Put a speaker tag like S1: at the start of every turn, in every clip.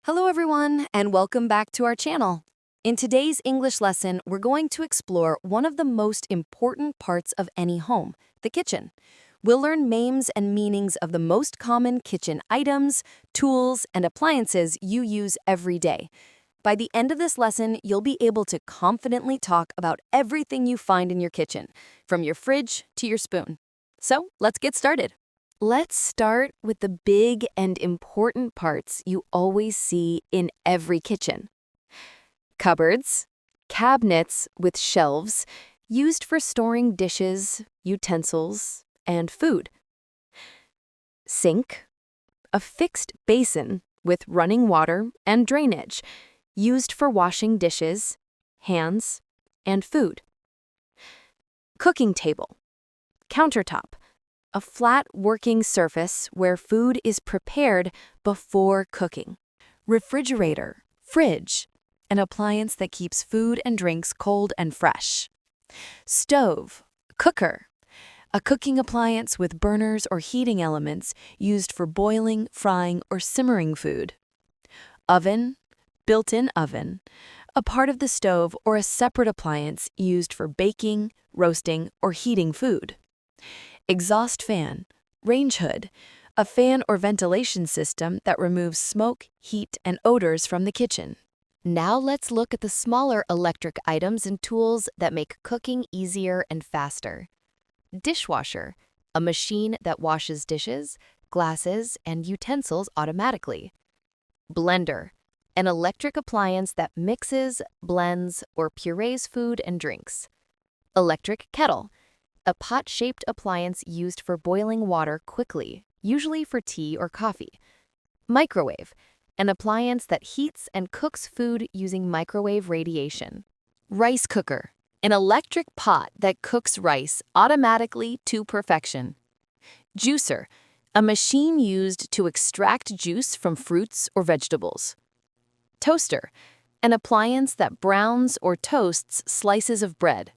S1: Hello everyone, and welcome back to our channel. In today's English lesson, we're going to explore one of the most important parts of any home, the kitchen. We'll learn names and meanings of the most common kitchen items, tools, and appliances you use every day. By the end of this lesson, you'll be able to confidently talk about everything you find in your kitchen, from your fridge to your spoon. So, let's get started. Let's start with the big and important parts you always see in every kitchen. Cupboards, cabinets with shelves, used for storing dishes, utensils, and food. Sink, a fixed basin with running water and drainage, used for washing dishes, hands, and food. Cooking table, countertop, a flat working surface where food is prepared before cooking. Refrigerator, fridge, an appliance that keeps food and drinks cold and fresh. Stove, cooker, a cooking appliance with burners or heating elements used for boiling, frying, or simmering food. Oven, built-in oven, a part of the stove or a separate appliance used for baking, roasting, or heating food. Exhaust fan, range hood, a fan or ventilation system that removes smoke, heat, and odors from the kitchen. Now let's look at the smaller electric items and tools that make cooking easier and faster. Dishwasher, a machine that washes dishes, glasses, and utensils automatically. Blender, an electric appliance that mixes, blends, or purees food and drinks. Electric kettle, a pot-shaped appliance used for boiling water quickly, usually for tea or coffee. Microwave, an appliance that heats and cooks food using microwave radiation. Rice cooker, an electric pot that cooks rice automatically to perfection. Juicer, a machine used to extract juice from fruits or vegetables. Toaster, an appliance that browns or toasts slices of bread.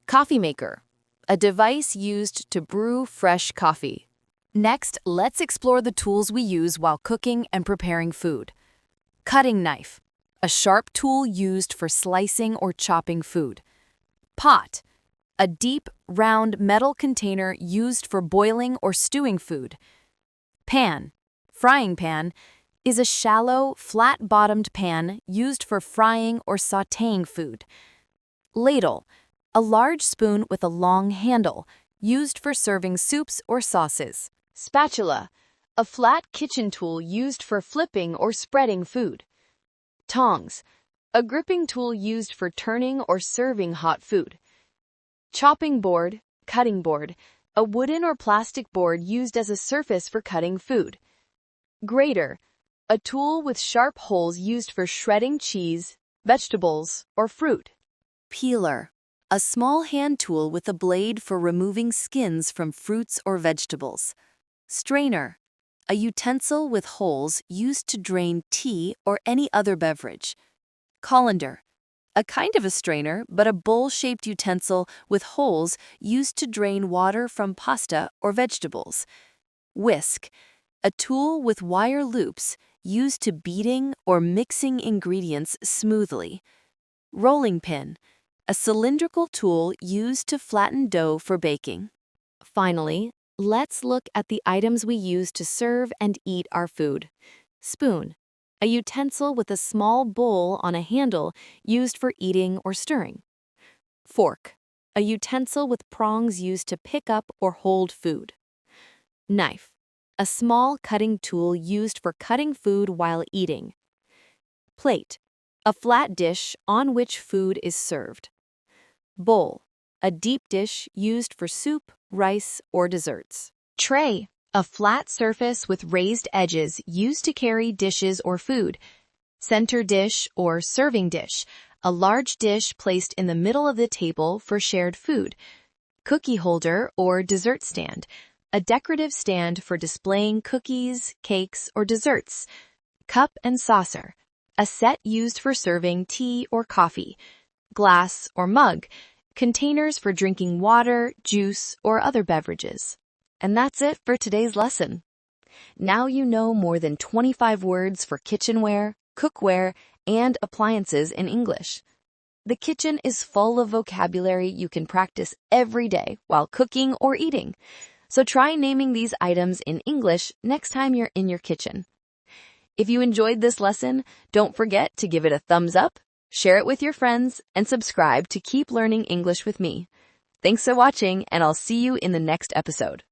S1: Coffee maker, a device used to brew fresh coffee. Next, let's explore the tools we use while cooking and preparing food. Cutting knife, a sharp tool used for slicing or chopping food. Pot, a deep, round metal container used for boiling or stewing food. Pan, frying pan, is a shallow, flat-bottomed pan used for frying or sautéing food. Ladle, a large spoon with a long handle, used for serving soups or sauces. Spatula, a flat kitchen tool used for flipping or spreading food. Tongs, a gripping tool used for turning or serving hot food. Chopping board, cutting board, a wooden or plastic board used as a surface for cutting food. Grater, a tool with sharp holes used for shredding cheese, vegetables, or fruit. Peeler, a small hand tool with a blade for removing skins from fruits or vegetables. Strainer, a utensil with holes used to drain tea or any other beverage. Colander, a kind of a strainer but a bowl-shaped utensil with holes used to drain water from pasta or vegetables. Whisk, a tool with wire loops used to beating or mixing ingredients smoothly. Rolling pin, a cylindrical tool used to flatten dough for baking. Finally, let's look at the items we use to serve and eat our food. Spoon, a utensil with a small bowl on a handle used for eating or stirring. Fork, a utensil with prongs used to pick up or hold food. Knife, a small cutting tool used for cutting food while eating. Plate, a flat dish on which food is served. Bowl, a deep dish used for soup, rice, or desserts. Tray, a flat surface with raised edges used to carry dishes or food. Center dish or serving dish, a large dish placed in the middle of the table for shared food. Cookie holder or dessert stand, a decorative stand for displaying cookies, cakes, or desserts. Cup and saucer, a set used for serving tea or coffee. Glass or mug, containers for drinking water, juice, or other beverages. And that's it for today's lesson. Now you know more than 25 words for kitchenware, cookware, and appliances in English. The kitchen is full of vocabulary you can practice every day while cooking or eating. So try naming these items in English next time you're in your kitchen. If you enjoyed this lesson, don't forget to give it a thumbs up, share it with your friends, and subscribe to keep learning English with me. Thanks for watching, and I'll see you in the next episode.